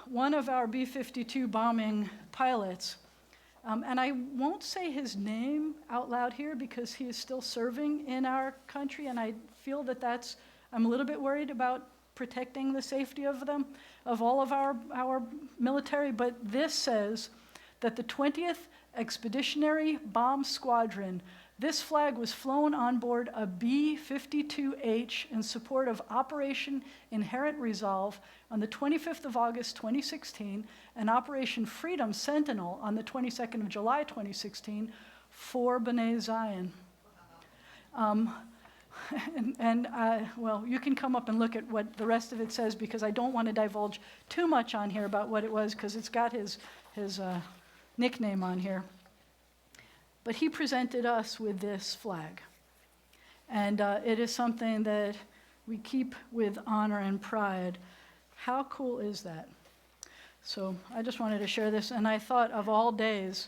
one of our B-52 bombing pilots. And I won't say his name out loud here because he is still serving in our country, and I feel that I'm a little bit worried about protecting the safety of them, of all of our military, but this says that the 20th Expeditionary Bomb Squadron, this flag was flown on board a B-52H in support of Operation Inherent Resolve on the 25th of August 2016 and Operation Freedom Sentinel on the 22nd of July 2016 for B'nai Zion. Well, you can come up and look at what the rest of it says because I don't want to divulge too much on here about what it was because it's got his nickname on here. But he presented us with this flag. And it is something that we keep with honor and pride. How cool is that? So I just wanted to share this, and I thought of all days,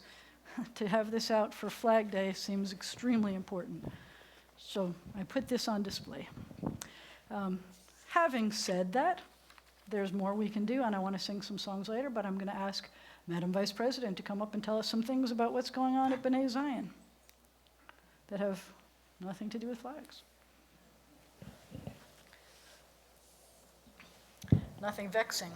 to have this out for Flag Day seems extremely important. So I put this on display. Having said that, there's more we can do, and I want to sing some songs later, but I'm going to ask Madam Vice President to come up and tell us some things about what's going on at B'nai Zion that have nothing to do with flags. Nothing vexing.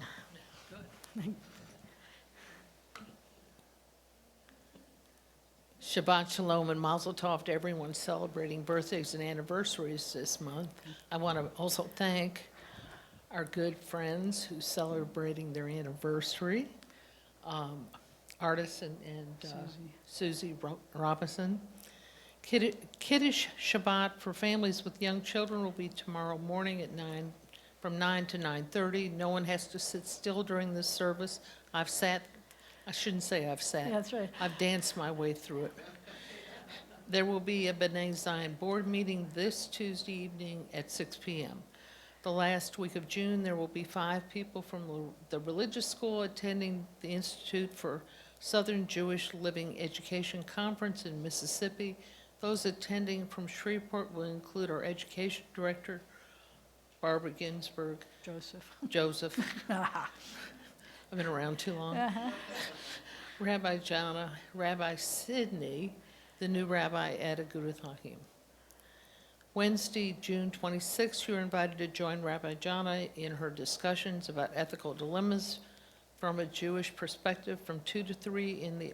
Shabbat Shalom and Mazel Tov to everyone celebrating birthdays and anniversaries this month. I want to also thank our good friends who are celebrating their anniversary, Artis and Susie Robinson. Kiddush Shabbat for families with young children will be tomorrow morning at from 9 to 9:30. No one has to sit still during this service. I shouldn't say I've sat. Yeah, that's right. I've danced my way through it. There will be a B'nai Zion board meeting this Tuesday evening at 6 p.m. The last week of June, there will be 5 people from the religious school attending the Institute for Southern Jewish Living Education Conference in Mississippi. Those attending from Shreveport will include our education director, Barbara Ginsburg. Joseph. I've been around too long. Rabbi Jana, Rabbi Sidney, the new rabbi at Agudath Haim. Wednesday, June 26th, you're invited to join Rabbi Jana in her discussions about ethical dilemmas from a Jewish perspective from 2 to 3 in the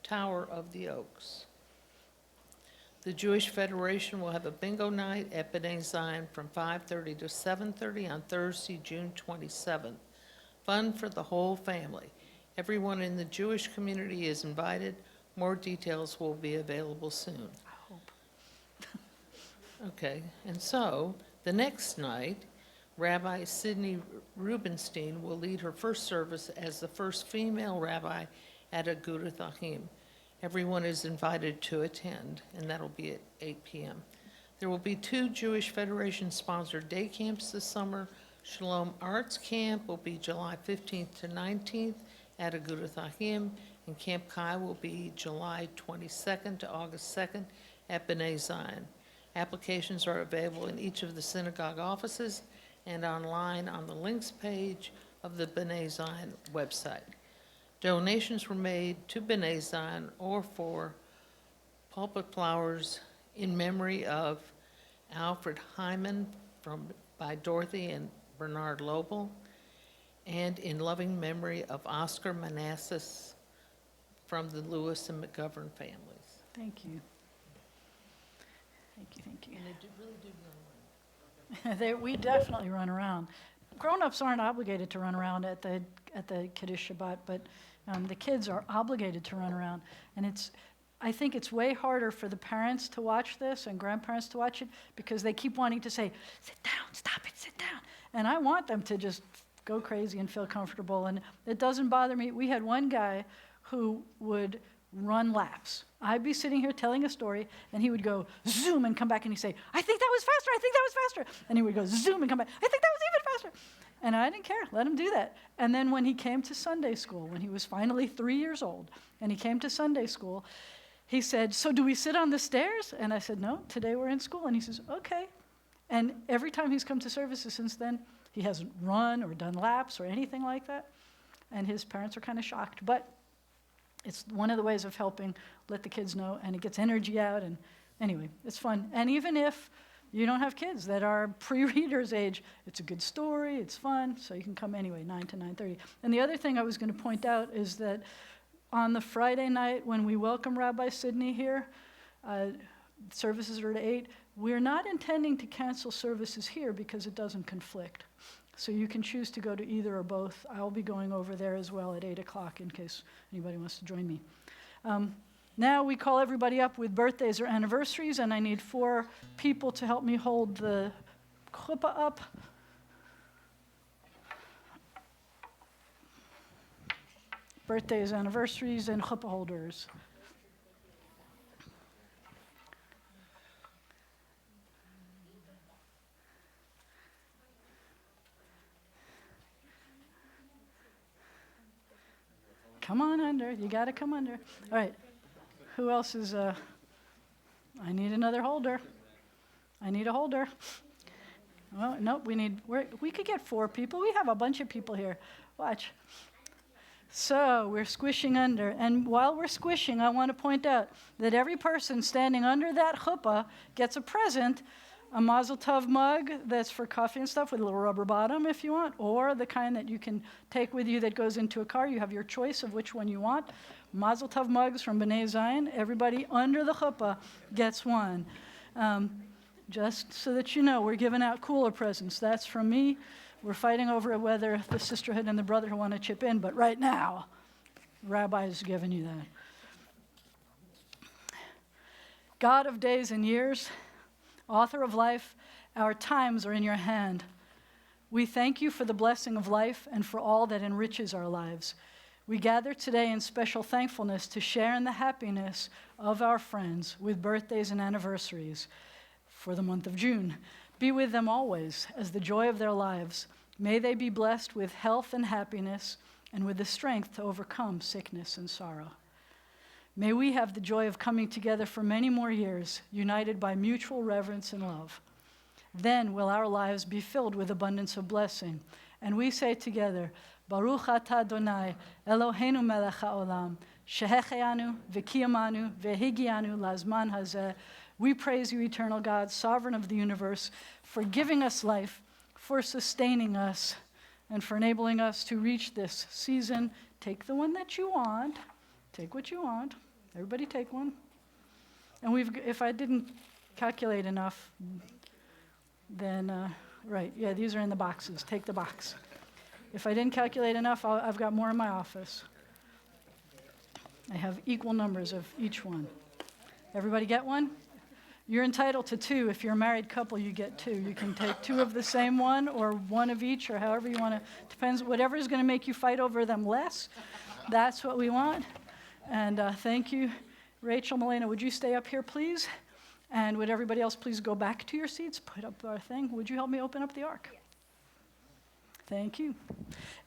Tower of the Oaks. The Jewish Federation will have a bingo night at B'nai Zion from 5:30 to 7:30 on Thursday, June 27th. Fun for the whole family. Everyone in the Jewish community is invited. More details will be available soon. I hope. Okay, and so, the next night, Rabbi Sidney Rubenstein will lead her first service as the first female rabbi at Agudath Achim. Everyone is invited to attend, and that'll be at 8 p.m. There will be 2 Jewish Federation-sponsored day camps this summer. Shalom Arts Camp will be July 15th to 19th at Agudath Achim, and Camp Kai will be July 22nd to August 2nd at B'nai Zion. Applications are available in each of the synagogue offices and online on the links page of the B'nai Zion website. Donations were made to B'nai Zion or for pulpit flowers in memory of Alfred Hyman by Dorothy and Bernard Lobel, and in loving memory of Oscar Manassas from the Lewis and McGovern families. Thank you. Thank you, thank you. And they really do run around. We definitely run around. Grown-ups aren't obligated to run around at the Kiddush Shabbat, but the kids are obligated to run around. And I think it's way harder for the parents to watch this and grandparents to watch it because they keep wanting to say, sit down, stop it, sit down. And I want them to just go crazy and feel comfortable. And it doesn't bother me. We had one guy who would run laps. I'd be sitting here telling a story, and he would go zoom and come back, and he'd say, I think that was faster, I think that was faster. And he would go zoom and come back, I think that was even faster. And I didn't care, let him do that. And then when he came to Sunday school, when he was finally 3 years old, and he came to Sunday school, he said, so do we sit on the stairs? And I said, no, today we're in school. And he says, okay. And every time he's come to services since then, he hasn't run or done laps or anything like that. And his parents are kind of shocked. But it's one of the ways of helping let the kids know, and it gets energy out. And anyway, it's fun. And even if you don't have kids that are pre-readers age, it's a good story, it's fun, so you can come anyway, 9 to 9:30. And the other thing I was going to point out is that on the Friday night when we welcome Rabbi Sidney here, services are at 8, we're not intending to cancel services here because it doesn't conflict. So you can choose to go to either or both. I'll be going over there as well at 8 o'clock in case anybody wants to join me. Now we call everybody up with birthdays or anniversaries, and I need 4 people to help me hold the chuppah up. Birthdays, anniversaries, and chuppah holders. Come on under. You got to come under. All right. Who else is, I need another holder. I need a holder. Well, nope, we could get 4 people. We have a bunch of people here. Watch. So we're squishing under. And while we're squishing, I want to point out that every person standing under that chuppah gets a present, a Mazel Tov mug that's for coffee and stuff with a little rubber bottom if you want, or the kind that you can take with you that goes into a car. You have your choice of which one you want. Mazel Tov mugs from B'nai Zion. Everybody under the chuppah gets one. Just so that you know, we're giving out cooler presents. That's from me. We're fighting over whether the sisterhood and the brotherhood want to chip in, but right now, Rabbi's giving you that. God of days and years, author of life, our times are in your hand. We thank you for the blessing of life and for all that enriches our lives. We gather today in special thankfulness to share in the happiness of our friends with birthdays and anniversaries for the month of June. Be with them always as the joy of their lives. May they be blessed with health and happiness and with the strength to overcome sickness and sorrow. May we have the joy of coming together for many more years, united by mutual reverence and love. Then will our lives be filled with abundance of blessing. And we say together, Baruch atah Adonai, Eloheinu melech haolam, shehecheyanu v'kiyamanu v'higianu lazman hazeh. We praise you, eternal God, sovereign of the universe, for giving us life, for sustaining us, and for enabling us to reach this season. Take the one that you want. Take what you want. Everybody take one. And if I didn't calculate enough, then, right, yeah, these are in the boxes. Take the box. If I didn't calculate enough, I've got more in my office. I have equal numbers of each one. Everybody get one? You're entitled to 2. If you're a married couple, you get 2. You can take 2 of the same one or 1 of each or however you want to. Depends, whatever is going to make you fight over them less. That's what we want. And thank you. Rachel, Milena, would you stay up here, please? And would everybody else please go back to your seats, put up our thing. Would you help me open up the ark? Yes. Thank you.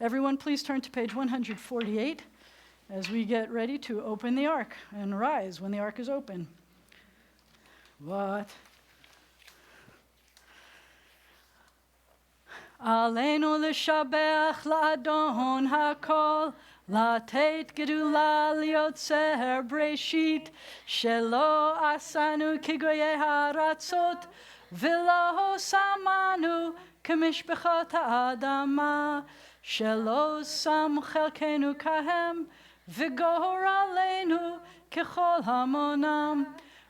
Everyone, please turn to page 148 as we get ready to open the ark and rise when the ark is open. What? Aleinu l'shabech la'adon hakol, לתת גדולה ליוצר בראשית, שלא עשנו כגויי הארצות, ולא שמנו כמשפחות האדמה, שלא שמו חלקנו כהם, וגורלנו ככל המונם.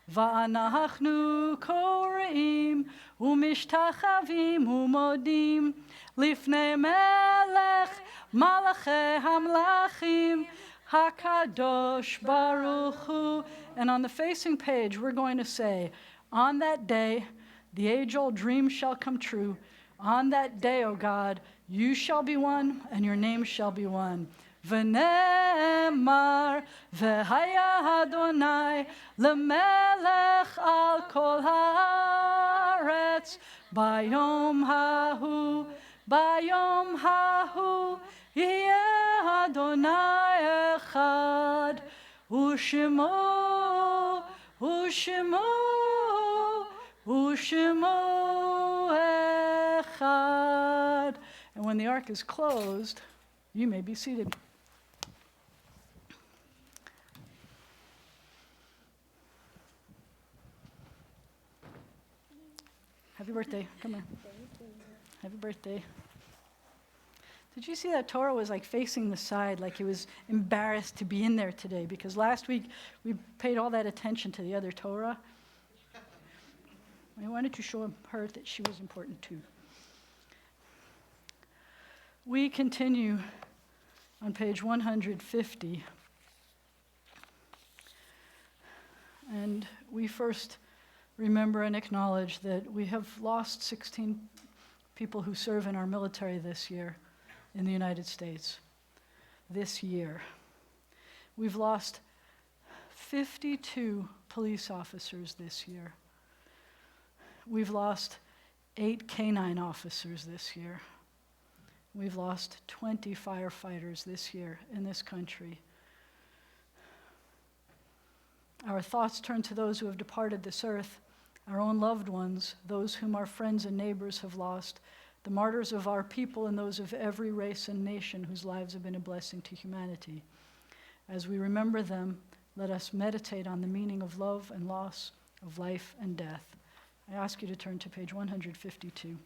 ואנחנו קוראים ומשתחווים ומודים לפני מלך מלכי המלכים HaKadosh Baruch Hu. And on the facing page, we're going to say, on that day, the age-old dream shall come true. On that day, O God, you shall be one, and your name shall be one. ונאמר, והיה אדוני למלך על כל הארץ, ביום ההוא, ביום ההוא, יהיה אדוני אחד, ושמו, ושמו, ושמו אחד. And when the ark is closed, you may be seated. Happy birthday. Come on. Happy birthday. Did you see that Torah was like facing the side, like he was embarrassed to be in there today? Because last week we paid all that attention to the other Torah. I wanted to show her that she was important too. We continue on page 150. And we first remember and acknowledge that we have lost 16 people who serve in our military this year in the United States. This year. We've lost 52 police officers this year. We've lost 8 canine officers this year. We've lost 20 firefighters this year in this country. Our thoughts turn to those who have departed this earth, our own loved ones, those whom our friends and neighbors have lost, the martyrs of our people and those of every race and nation whose lives have been a blessing to humanity. As we remember them, let us meditate on the meaning of love and loss, of life and death. I ask you to turn to page 152.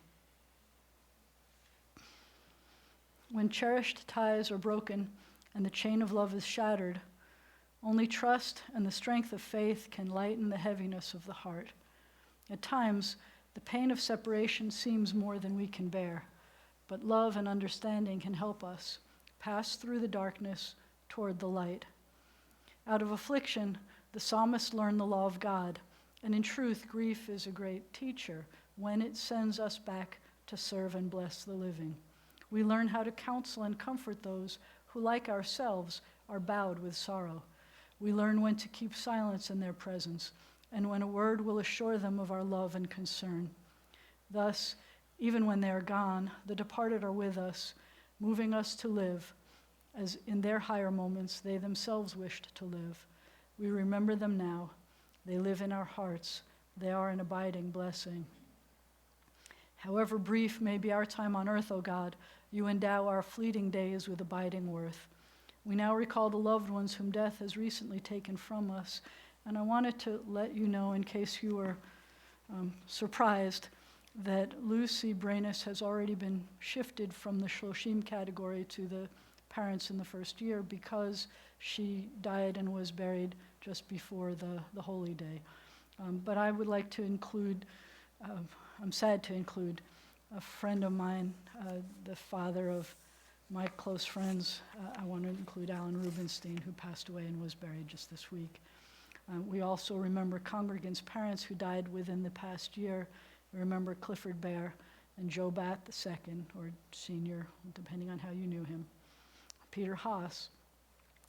When cherished ties are broken and the chain of love is shattered, only trust and the strength of faith can lighten the heaviness of the heart. At times, the pain of separation seems more than we can bear, but love and understanding can help us pass through the darkness toward the light. Out of affliction, the psalmist learned the law of God, and in truth, grief is a great teacher when it sends us back to serve and bless the living. We learn how to counsel and comfort those who, like ourselves, are bowed with sorrow. We learn when to keep silence in their presence, and when a word will assure them of our love and concern. Thus, even when they are gone, the departed are with us, moving us to live, as in their higher moments they themselves wished to live. We remember them now. They live in our hearts. They are an abiding blessing. However brief may be our time on earth, O God, you endow our fleeting days with abiding worth. We now recall the loved ones whom death has recently taken from us, and I wanted to let you know, in case you were surprised, that Lucy Branis has already been shifted from the Shloshim category to the parents in the first year because she died and was buried just before the holy day. But I would like to include, I'm sad to include, a friend of mine, the father of my close friends, I want to include Alan Rubenstein, who passed away and was buried just this week. We also remember congregants' parents who died within the past year. We remember Clifford Bear and Joe Batt II, or Senior, depending on how you knew him, Peter Haas,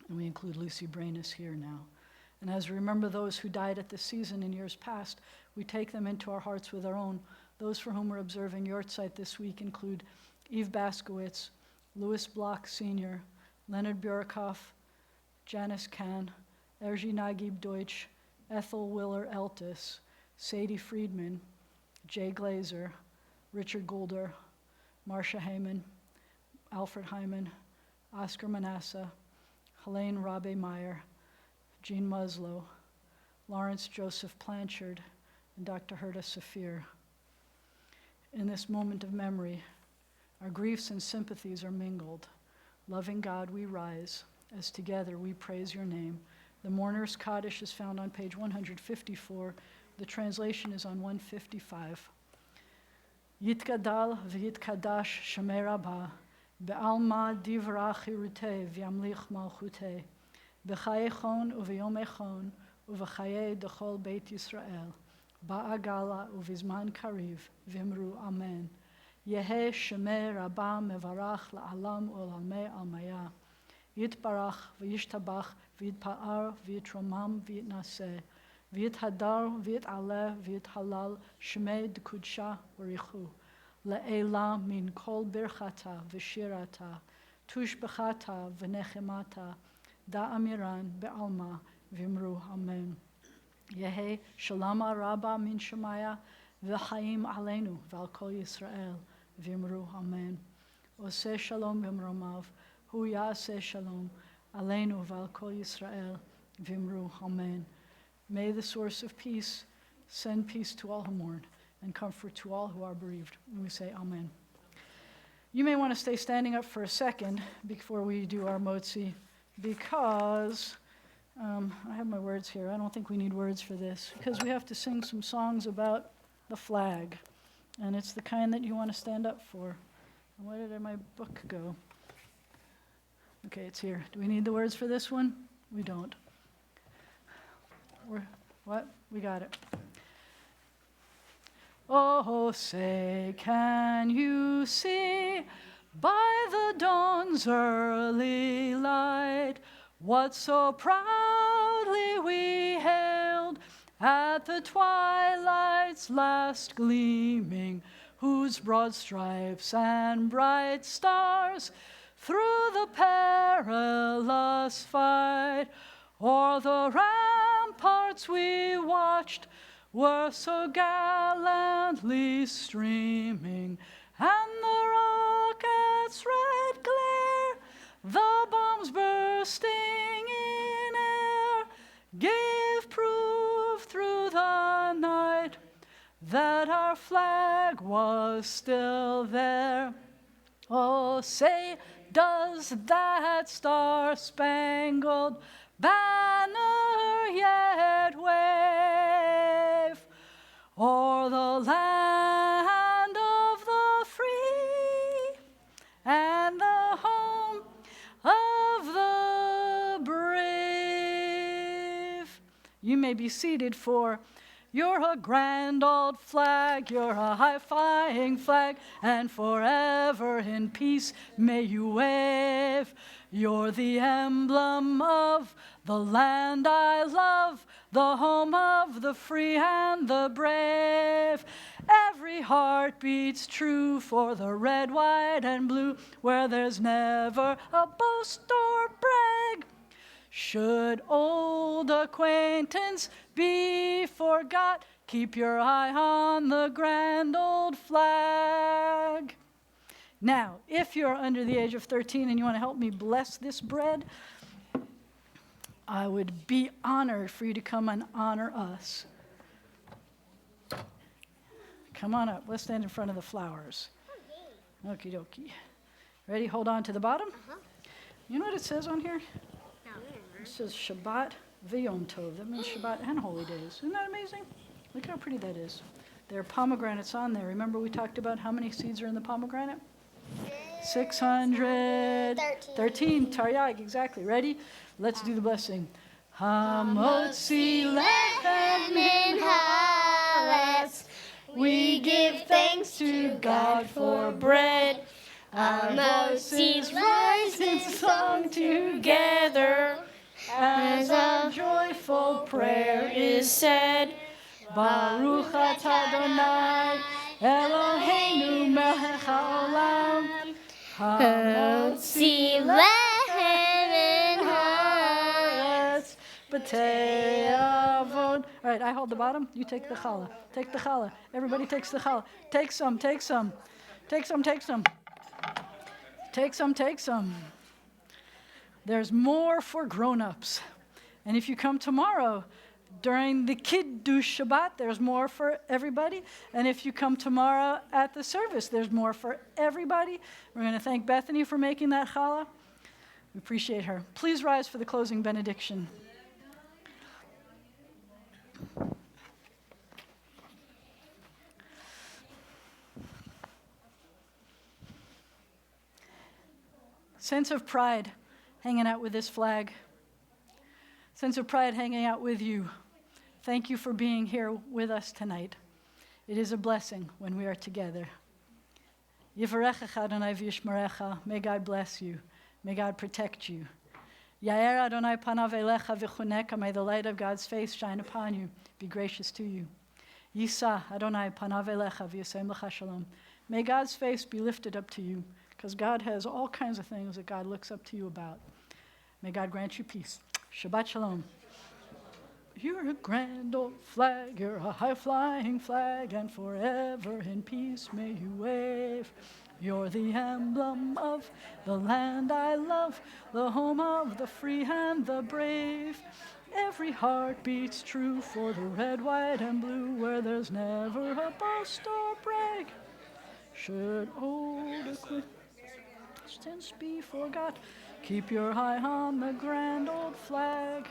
and we include Lucy Branis here now. And as we remember those who died at this season in years past, we take them into our hearts with our own. Those for whom we're observing Yortzeit this week include Eve Baskowitz, Louis Bloch Sr., Leonard Burakoff, Janice Kahn, Ergi Nagib Deutsch, Ethel Willer Eltis, Sadie Friedman, Jay Glazer, Richard Goulder, Marcia Heyman, Alfred Hyman, Oscar Manasseh, Helene Rabe Meyer, Jean Muslow, Lawrence Joseph Blanchard, and Dr. Herta Safir. In this moment of memory, our griefs and sympathies are mingled. Loving God, we rise, as together we praise your name. The Mourner's Kaddish is found on page 154. The translation is on 155. Yitgadal v'yitkadash shemei Rabbah, be'alma divra chirutei v'yamlich malchutei, b'chaye chon u'v'yomei chon, u'v'chaye dechol beit Yisrael, ba'agala u'vizman kariv, v'imru amen. Yehe shemei Rabbah mevarach la'alam u'lalmei almaya, yitbarach v'yishtabach v'yitpa'ar v'yitromam v'yitnaseh, v'yithadar v'yit'aleh v'yithalal shmei d'kudsha v'richu, le'ela min kol birchata v'shirata, tushbechata v'nechemata, da'amiran be'alma v'imru amen. Yehe shalama rabba min shemaya v'chaim aleinu v'al kol Yisrael v'imru amen. Oseh shalom b'mromav, hu ya'aseh shalom aleinu v'al kol Yisrael v'imru amen. May the source of peace send peace to all who mourn and comfort to all who are bereaved. And we say amen. You may want to stay standing up for a second before we do our motzi, because I have my words here. I don't think we need words for this, because we have to sing some songs about the flag, and it's the kind that you want to stand up for. And where did my book go? Okay, it's here. Do we need the words for this one? We don't. What? We got it. Oh, say, can you see by the dawn's early light what so proudly we hailed at the twilight's last gleaming, whose broad stripes and bright stars through the perilous fight o'er the ramparts we watched were so gallantly streaming, and the rocket's red glare, the bombs bursting in air, gave proof through the night that our flag was still there. Oh, say, does that star-spangled banner yet wave o'er the land of the free and the home of the brave? You may be seated, for you're a grand old flag, you're a high-flying flag, and forever in peace may you wave. You're the emblem of the land I love, the home of the free and the brave. Every heart beats true for the red, white, and blue, where there's never a boast or brag. Should old acquaintance be forgot, keep your eye on the grand old flag. Now, if you're under the age of 13 and you want to help me bless this bread, I would be honored for you to come and honor us. Come on up. Let's stand in front of the flowers. Okie dokie. Ready? Hold on to the bottom. You know what it says on here? It says Shabbat V'Yom Tov. That means Shabbat and holy days. Isn't that amazing? Look how pretty that is. There are pomegranates on there. Remember we talked about how many seeds are in the pomegranate? 6. 613. 13. Taryag, exactly. Ready? Let's do the blessing. Hamotzi lechem min haaretz. We give thanks to God for bread. Our voices rise in song together as a joyful prayer is said. Baruch atah Adonai Eloheinu melech haolam hamotzi lechem min haaretz b'tei avon. All right, I hold the bottom. You take the challah. Take the challah. Everybody takes the challah. Take some. Take some. Take some. Take some. Take some. Take some. There's more for grown-ups. And if you come tomorrow, during the Kiddush Shabbat, there's more for everybody. And if you come tomorrow at the service, there's more for everybody. We're going to thank Bethany for making that challah. We appreciate her. Please rise for the closing benediction. Sense of pride hanging out with this flag. Sense of pride hanging out with you. Thank you for being here with us tonight. It is a blessing when we are together. Yivarechecha Adonai v'yishmerecha. May God bless you. May God protect you. Yair Adonai panav elecha v'chuneka. May the light of God's face shine upon you. Be gracious to you. Yisa Adonai panav elecha v'yasem lecha shalom. May God's face be lifted up to you, because God has all kinds of things that God looks up to you about. May God grant you peace. Shabbat shalom. You're a grand old flag, you're a high-flying flag, and forever in peace may you wave. You're the emblem of the land I love, the home of the free and the brave. Every heart beats true for the red, white, and blue, where there's never a boast or brag. Should old acquaintance be forgot, keep your eye on the grand old flag.